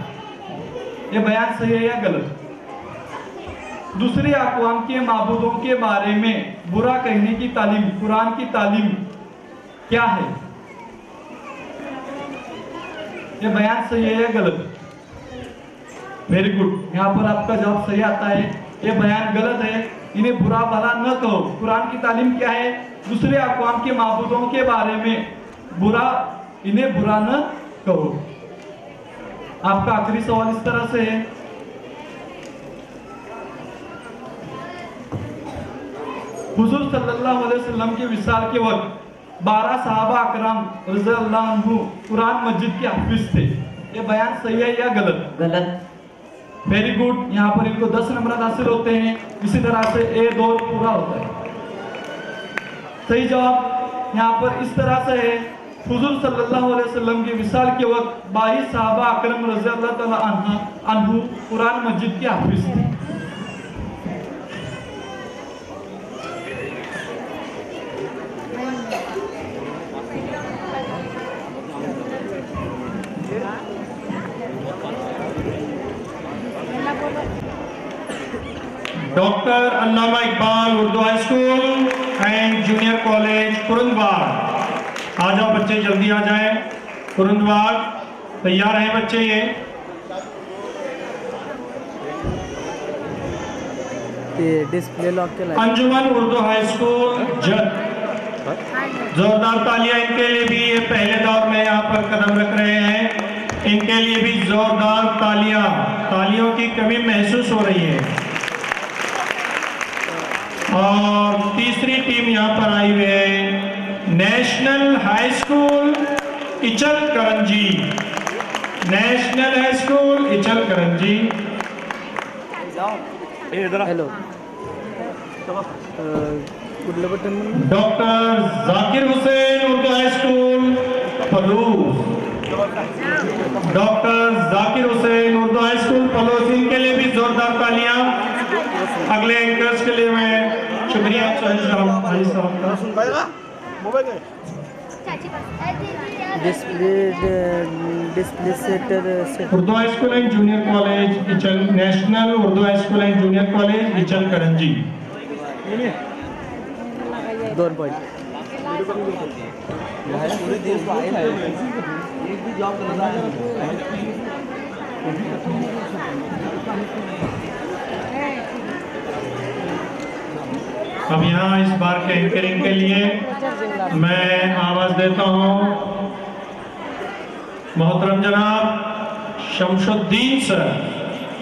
ये बयान सही है या गलत? दूसरे अक़वाम के माबूदों के बारे में बुरा कहने की तालीम कुरान की तालीम क्या है? ये बयान सही है या गलत? वेरी गुड, यहाँ पर आपका जवाब सही आता है। ये बयान गलत है, इन्हें बुरा भला न कहो। कुरान की तालीम क्या है? दूसरे अक़वाम के माबूदों के बारे में इन्हें बुरा न कहो। आपका आखिरी सवाल इस तरह से है, हुजूर सल्लल्लाहु अलैहि वसल्लम के विसाल के वक्त 12 सहाबा अकराम रज़ियल्लाहु अन्हु कुरान मस्जिद के हाफिज थे। ये बयान सही है या गलत? गलत। वेरी गुड, यहाँ पर इनको 10 नंबर हासिल होते हैं। इसी तरह से ए दौर पूरा होता है। सही जवाब यहाँ पर इस तरह से है, हुजूर सल्लल्लाहु अलैहि वसल्लम के विसाल के वक्त 22 सहाबा अकरम रज़ियल्लाहु तआला अन्हु कुरान मस्जिद के हाफिज थे। Doctor Allama Iqbal Urdu high school and junior college Kurundwad. आ जाओ बच्चे, जल्दी आ जाएं। कुरुंदवाड़ तैयार हैं बच्चे? ये डिस्प्ले लॉक के लिए अंजुमन उर्दू हाई स्कूल जोरदार तालियां इनके लिए भी। ये पहले दौर में यहाँ पर कदम रख रहे हैं, इनके लिए भी जोरदार तालियां। तालियों की कमी महसूस हो रही है। और तीसरी टीम यहाँ पर आई हुई है, national high school Ichalkaranji. National high school Ichalkaranji. Hello, कुठलं button? Doctor Zakir Hussain Urdu high school Phalus. Doctor Zakir Hussain Urdu high school Phalus, इनके लिए भी जोरदार तालियां। अगले एंकर्स के लिए मैं शुक्रिया भाई साहब का। Display setter Urdu high school and junior college Ichal, national Urdu high school and junior college Ichalkaranji. 2 point. अब यहाँ इस बार के एंकरिंग के लिए मैं आवाज देता हूँ मोहतरम जनाब शमशुद्दीन सर।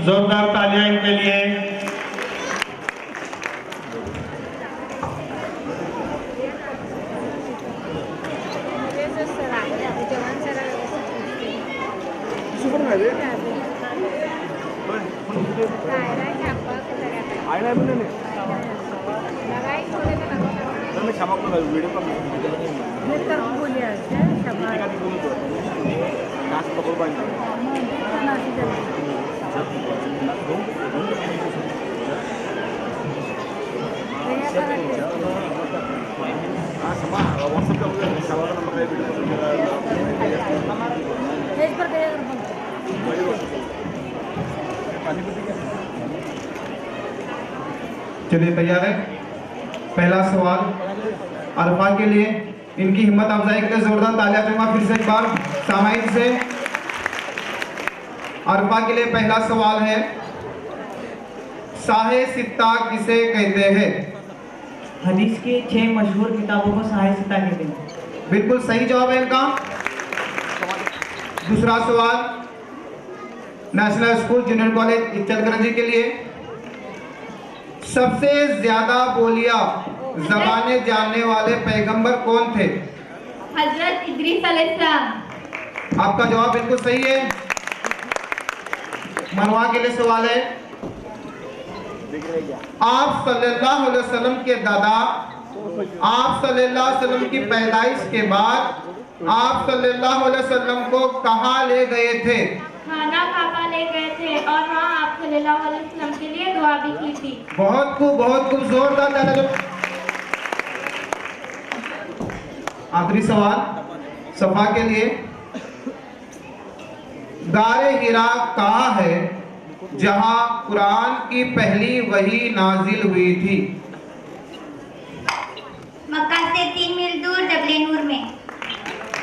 जोरदार तालियां इनके लिए। चलिए तैयार है। पहला सवाल अरफा के लिए, इनकी हिम्मत अफजाई के लिए जोरदार तालियां दूंगा फिर से एक बार सामाइन से। अरफा के लिए पहला सवाल है, साहे सित्ता किसे कहते हैं? हदीस की 6 मशहूर किताबों को साहे सित्ता कहते हैं। बिल्कुल सही जवाब है इनका। दूसरा सवाल national school junior college Ichalkaranji के लिए, सबसे ज्यादा बोलियां ज़बानें जानने वाले पैगंबर कौन थे? हजरत इदरीस अलैहिस्सलाम। आपका जवाब बिल्कुल सही है। मरवा के लिए सवाल है, आप सल्लल्लाहु अलैहि वसल्लम के दादा, आप सल्लल्लाहु अलैहि वसल्लम की पैदाइश के बाद आप सल्लल्लाहु अलैहि वसल्लम को कहाँ ले गए थे? खाना काबा ले गए थे और वहाँ आप सल्लल्लाहु अलैहि वसल्लम के लिए दुआ भी की थी। बहुत खूब जोरदार तालियां। आखिरी सवाल सफा के लिए, गारे हिरा कहाँ है जहाँ कुरान की पहली वही नाजिल हुई थी? मक्का से 3 मील दूर जबले नूर में।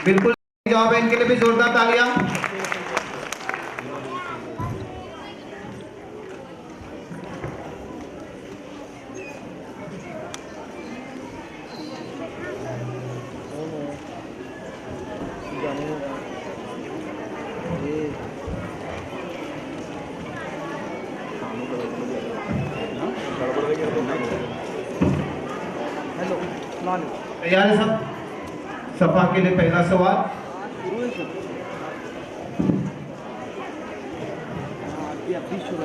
बिल्कुल जवाब है, इनके लिए भी जोरदार तालियां। तैयार है सब? सफा के लिए पहला सवाल,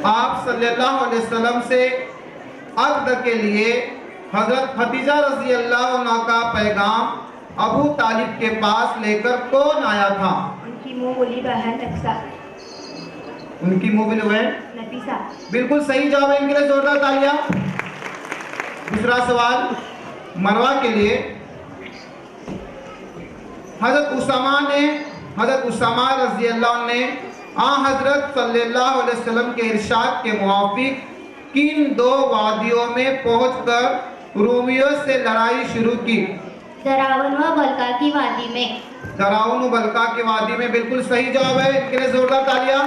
आप सल्लल्लाहु अलैहि वसल्लम से अक़द के लिए हजरत खदीजा रज़ी अल्लाह अन्हा का पैगाम अबू तालिब के पास लेकर कौन आया था? उनकी मुँह बोली बहन नफीसा। उनकी मुँह बोली बहन नफीसा। बिल्कुल सही जवाब है, इनके लिए जोरदार तालियां। दूसरा सवाल मरवा के लिए, हजरत उसामा रज़ी अल्लाह ने हजरत सल्लल्लाहु अलैहि वसल्लम के इरशाद के मुआफिक किन दो वादियों में पहुंचकर रूमियों से लड़ाई शुरू की? दरावन व बलका की वादी में। दरावन व बलका की वादी में, बिल्कुल सही जवाब है, इनके लिए जोरदार तालियां।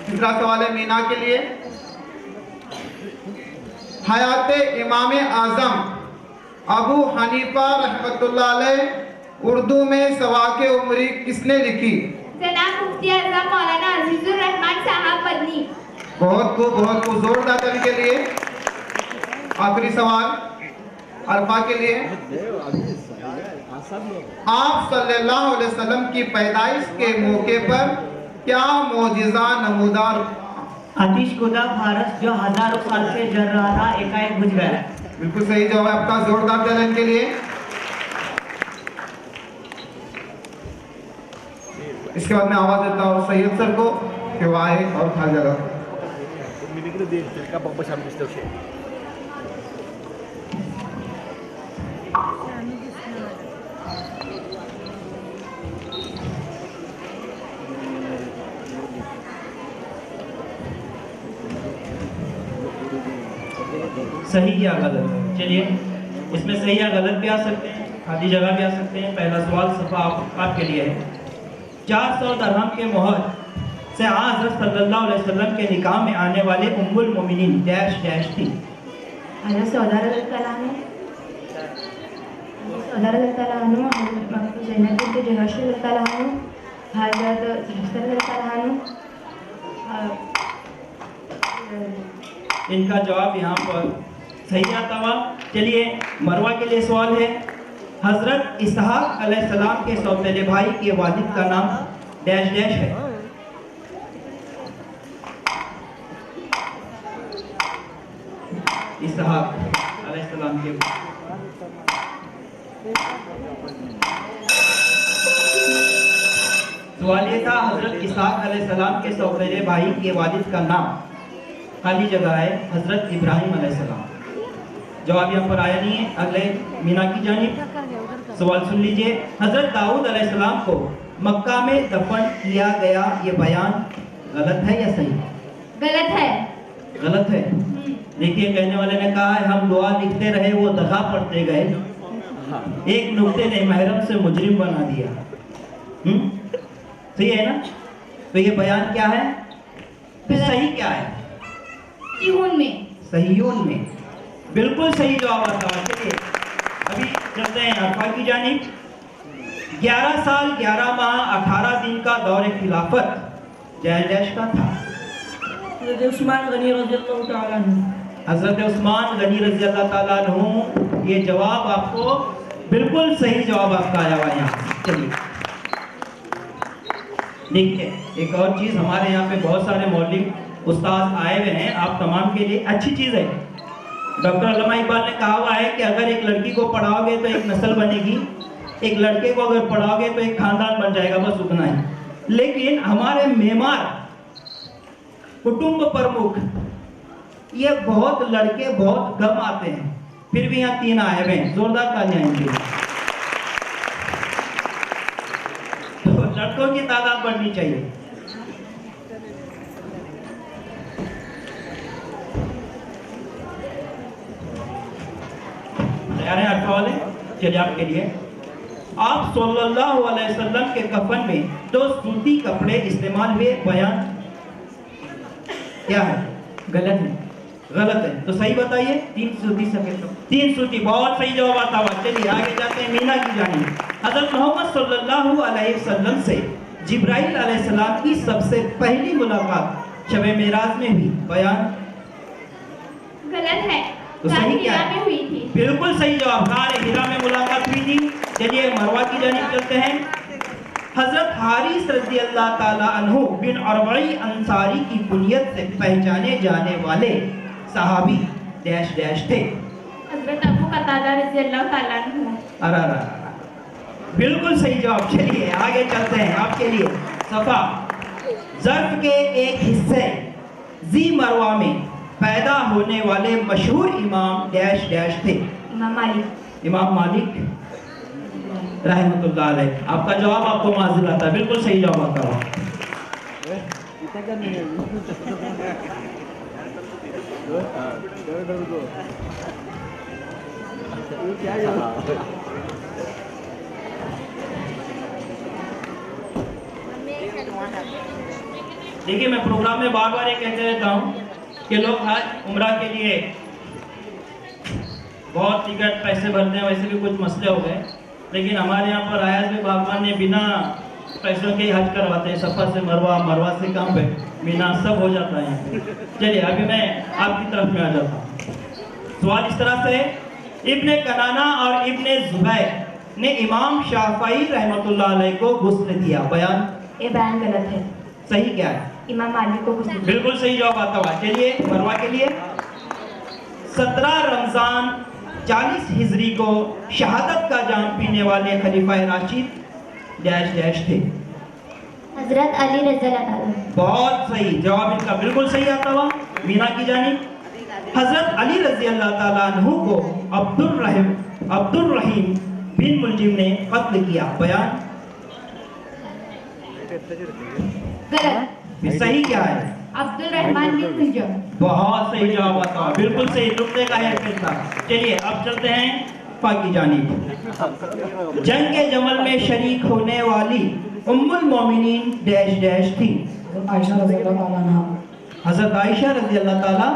तीसरा सवाल है मीना के लिए, हयात इमाम आजम अबू हनीफा रहमतुल्लाह अलैह उर्दू में सवाके उमरी किसने लिखी? जनाब मुफ्ती आज़म मौलाना अजीजुर रहमान साहब मदनी। बहुत खूब जोरदार ताली के लिए। आखिरी सवाल अरफा के लिए, आप सल्लल्लाहु अलैहि वसल्लम की पैदाइश के मौके पर क्या मौजिज़ा नमूदार? आतिश कुदा फारस जो हजारों साल से जल रहा था एकाएक बुझ गया। बिल्कुल सही जवाब है आपका, जोरदार तालियां के लिए। इसके बाद मैं आवाज देता हूँ सैयद सर को कि वो आए और खा जगह। सही या गलत? चलिए इसमें सही या गलत भी आ सकते हैं, खाली जगह भी आ सकते हैं। पहला सवाल सफा आपके लिए है, 400 दरहम के मोहर से हज़रत सल्लल्लाहु अलैहि वसल्लम के निकाह में आने वाले उम्मुल मोमिनीन डैश डैश थी। हज़रत सौदा रज़ियल्लाहु अन्हा, सौदा रज़ियल्लाहु अन्हा, हज़रत ज़ैनब बिन्त जहश रज़ियल्लाहु अन्हा, हज़रत हफ्सा रज़ियल्लाहु अन्हा। इनका जवाब यहाँ पर सही आता हुआ। चलिए मरवा के लिए सवाल है, हजरत इसहाक अलैहिस्सलाम के सौतेले भाई के वालिद का नाम डैश डैश है। इसहाक अलैहिस्सलाम के सवाल ये था, हजरत इसहाक अलैहिस्सलाम के सौतेले भाई के वालिद का नाम, खाली जगह है हजरत इब्राहिम अलैहिस्सलाम। जवाब यहाँ पर आया नहीं है। अगले मीना की जानिब सवाल सुन लीजिए, हजरत दाऊद अलैहिस्सलाम को मक्का में दफन किया गया, ये बयान गलत है या सही? गलत है। गलत है। देखिए कहने वाले ने कहा है हम दुआ लिखते रहे वो दगा पढ़ते गए, एक नुक्ते ने महरम से मुजरिम बना दिया। सही है ना? तो ये बयान क्या है? सही क्या है? सहीयून में बिल्कुल सही जवाब आता है। चलिए अभी चलते हैं अरफा की जानिब। 11 साल 11 माह 18 दिन का दौर खिलाफत जैश डैश का था। हज़रत उस्मान गनी रज़ियल्लाहु ताला अन्हु। हज़रत उस्मान गनी रज़ियल्लाहु ताला अन्हु, ये जवाब आपको बिल्कुल सही जवाब आपका आया हुआ यहाँ। चलिए देखिए एक और चीज़, हमारे यहाँ पे बहुत सारे मौलिक उस्ताद आए हुए हैं, आप तमाम के लिए अच्छी चीज़ है। डॉक्टर अल्लामा इकबाल ने कहा हुआ है कि अगर एक लड़की को पढ़ाओगे तो एक नस्ल बनेगी, एक लड़के को अगर पढ़ाओगे तो एक खानदान बन जाएगा, बस उतना ही। लेकिन हमारे मेमार कुटुंब प्रमुख, ये बहुत लड़के बहुत कम आते हैं, फिर भी यहाँ 3 आए हुए हैं, जोरदार तालियां इनके लिए। तो लड़कों की तादाद बढ़नी चाहिए। तैयार हैं अल्फा वाले? चलिए आपके लिए, आप सल्लल्लाहु अलैहि वसल्लम के कफन में 2 सूती कपड़े इस्तेमाल हुए, बयान क्या है? गलत है। गलत है, तो सही बताइए। 3 सूती सफेद कपड़े। 3 सूती, बहुत सही जवाब आता हुआ। चलिए आगे जाते हैं मीना की जानिब। हज़रत मोहम्मद सल्लल्लाहु अलैहि वसल्लम से जिब्राइल अलैहिस्सलाम की सबसे पहली मुलाकात शब मेराज में हुई, बयान गलत है, तो सही क्या हिरा में हुई थी। बिल्कुल सही जवाब, गारे हिरा में मुलाकात हुई थी। चलिए मरवा की जानिब चलते हैं। हजरत हारिस रज़ी अल्लाह ताला अन्हु बिन अरबई अंसारी की कुनियत से पहचाने जाने वाले सहाबी डैश डैश थे। हजरत अबू कतादा रज़ी अल्लाह ताला अन्हु। अरे बिल्कुल सही जवाब। चलिए आगे चलते हैं आपके लिए। सफा ज़र्फ के एक हिस्से जी मरवा में पैदा होने वाले मशहूर इमाम डैश डैश थे। इमाम मालिक। इमाम मालिक रहमतुल्लाह अलैह। आपका जवाब आपको माजिल आता है, बिल्कुल सही जवाब आता है। देखिए मैं प्रोग्राम में बार बार ये कहते रहता हूँ कि लोग आज उम्रा के लिए बहुत टिकट पैसे भरते हैं, वैसे भी कुछ मसले हो गए, लेकिन हमारे यहाँ पर आयाज में बागवान ने बिना पैसों के ही हज करवाते हैं। सफ़ा से मरवा, मरवा से काम पे मीना, सब हो जाता है यहाँ पे। चलिए अभी मैं आपकी तरफ में आ जाता हूँ। सवाल इस तरह से, इब्ने कनाना और इब्ने जुबैर ने इमाम शाफई रहमतुल्लाह अलैह को गुस्ल दिया, बयान ये बयान गलत है। सही क्या है? इमाम मालिक को गुस्ल। बिल्कुल सही जवाब आता हुआ। चलिए मरवा के लिए, 17 रमजान 40 हिजरी को शहादत का जाम पीने वाले खलीफा राशिद डैश डैश थे। हजरत अली रज़ी अल्लाह ताला। बहुत सही जवाब इनका, बिल्कुल सही आता हुआ। मीना की जानिब, हजरत अली रज़ी अल्लाह ताला अन्हु को अब्दुल रहीम बिन मुलजिम ने कत्ल किया, बयान गलत। सही क्या है? अब्दुल रहमान बिन मुलजिम। बहुत सही जवाब आता हुआ, बिल्कुल सही, नुक्ते का है फैसला। चलिए अब चलते हैं फा की जानिब। जंग के जमल में शरीक होने वाली उम्मुल मोमिनीन डैश डैश थी। आयशा रज़ी अल्लाह ताला अन्हा। हजरत आयशा रज़ी अल्लाह ताला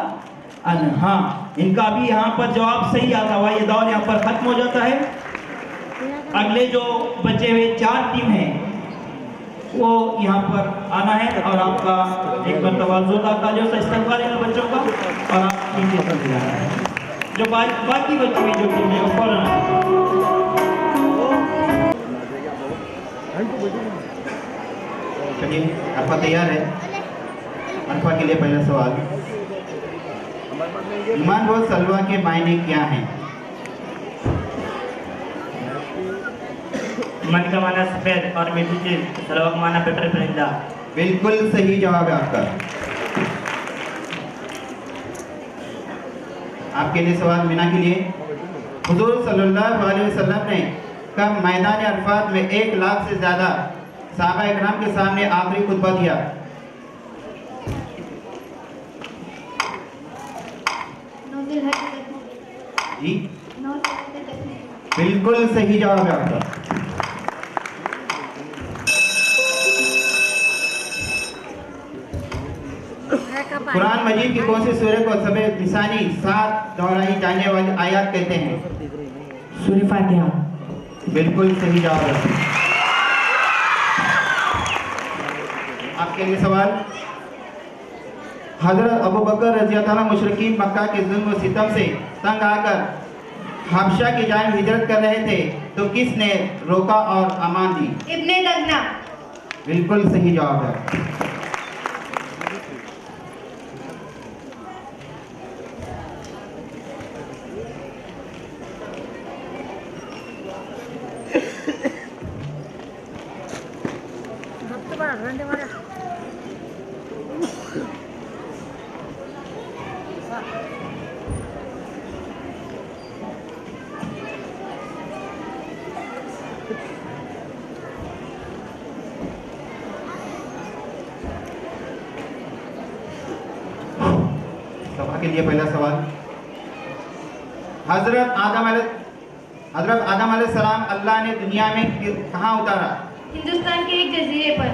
अन्हा। इनका भी यहाँ पर जवाब सही आता हुआ। ये दौर यहाँ पर खत्म हो जाता है। अगले जो बचे हुए 4 टीम हैं वो यहाँ पर आना है और आपका एक मरतबा जोरदार तालियों से इस्तेमाल है बच्चों का, और आप नीचे चल दिलाना है। जो बाकी बच्चे हुई जो टीम है वो फौरन चलिए अल्फा तैयार है। अल्फा के लिए पहला सवाल, ईमान व सलवा के मायने क्या हैं? मन का माना सफेद और मीठी चीज, सलवा का माना पेट्रोल परिंदा। बिल्कुल सही जवाब है आपका। आपके लिए सवाल मीना के लिए, हुजूर सल्लल्लाहु अलैहि वसल्लम ने कब मैदान अरफात में 1 लाख से ज्यादा सहाबा इकराम के सामने आखिरी खुतबा दिया? जी बिल्कुल सही जवाब है आपका। कुरान मजीद की कौन सी सूरह को सबे निशानी 7 दोहराई जाने वाली आयत कहते हैं? सूरह फातिहा। बिल्कुल सही जवाब है। आपके लिए सवाल, हजरत अबू बकर रज़ी अल्लाह अन्हु मुशरिकीन मक्का के जुल्म व सितम से तंग आकर हबशा की जानिब हिजरत कर रहे थे, तो किसने रोका और अमान दी? इब्ने दगना। बिल्कुल सही जवाब है। सभा के लिए पहला सवाल, हजरत आदम अलैहिस्सलाम अल्लाह ने दुनिया में कहाँ उतारा? हिंदुस्तान के एक जजीरे पर।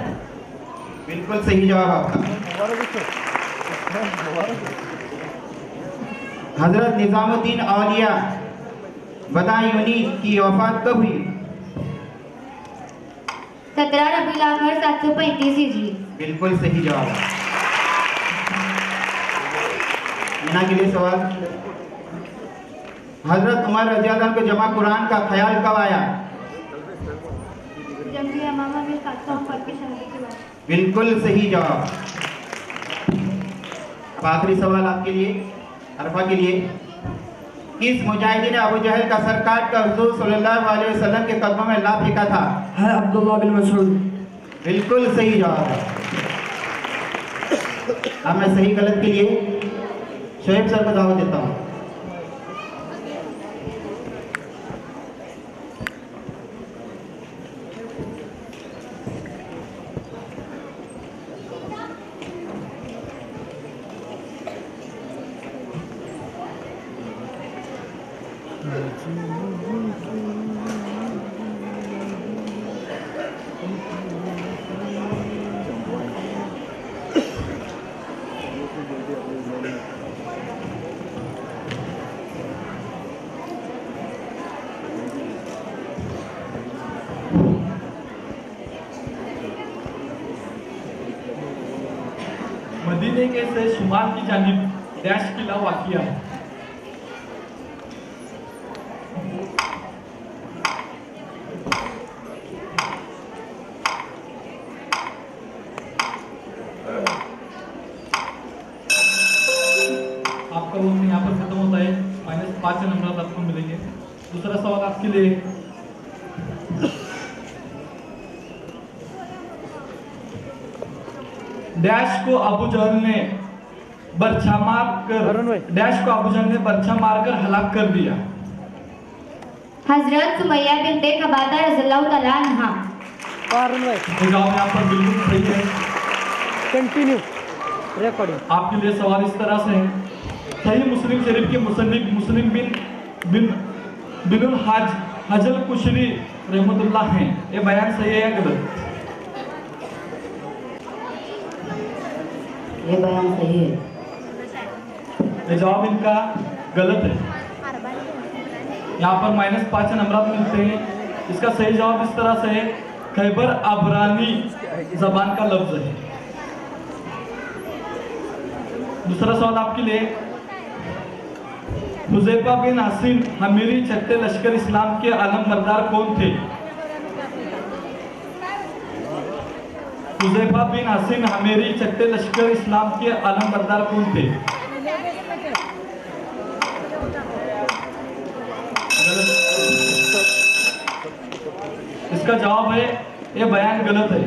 बिल्कुल सही जवाब आपका। हजरत निजामुद्दीन औलिया बदायूनी की वफात कब हुई? 17 रबीउल आखिर 735 हिजरी। बिल्कुल सही जवाब। मीना के लिए सवाल, हजरत उमर रज़ी अल्लाह अन्हु को जमा कुरान का ख्याल कब आया? जंग यमामा में 700 फर्क की शहादत के बाद। बिल्कुल सही जवाब। अब आखिरी सवाल आपके लिए, अरफा के लिए, किस मुजाहिदी ने अबू जहल का सर काट कर हुजूर सल्लल्लाहु अलैहि वसल्लम के कदमों में ला फेंका था? है अब्दुल्लाह बिन मसऊद। बिल्कुल सही जवाब है। अब मैं सही गलत के लिए शोएब सर को दावत देता हूँ। मदीने के से शुमाल की जानिब डैश किला वाकिया है। आपका वक्त यहाँ पर खत्म होता है, -5 नंबर आपको मिलेंगे। दूसरा सवाल आपके लिए, डैश को अबू जहल ने बर्छा मारकर हलाक कर दिया। हजरत सुमैया बिन्ते कबादा रज़ियल्लाहु तआला अन्हा। जवाब यहाँ पर बिल्कुल सही है। Continue recording. आपके लिए सवाल इस तरह से है, सही मुस्लिम शरीफ के मुसन्निफ मुस्लिम बिन हजल कुशरी रहमतुल्लाह हैं, ये बयान सही है या गलत? ये बयान सही है। ये जवाब इनका गलत है। यहाँ पर -5 नंबर मिलते हैं। इसका सही जवाब इस तरह से है, खैबर अबरानी जबान का लफ्ज है। दूसरा सवाल आपके लिए, हुज़ैफा बिन हसीन हमीरी छठे लश्कर इस्लाम के आलमबरदार कौन थे? हुज़ैफा बिन हसीन हमीरी छठे लश्कर इस्लाम के आलमबरदार कौन थे? इसका जवाब है, ये बयान गलत है।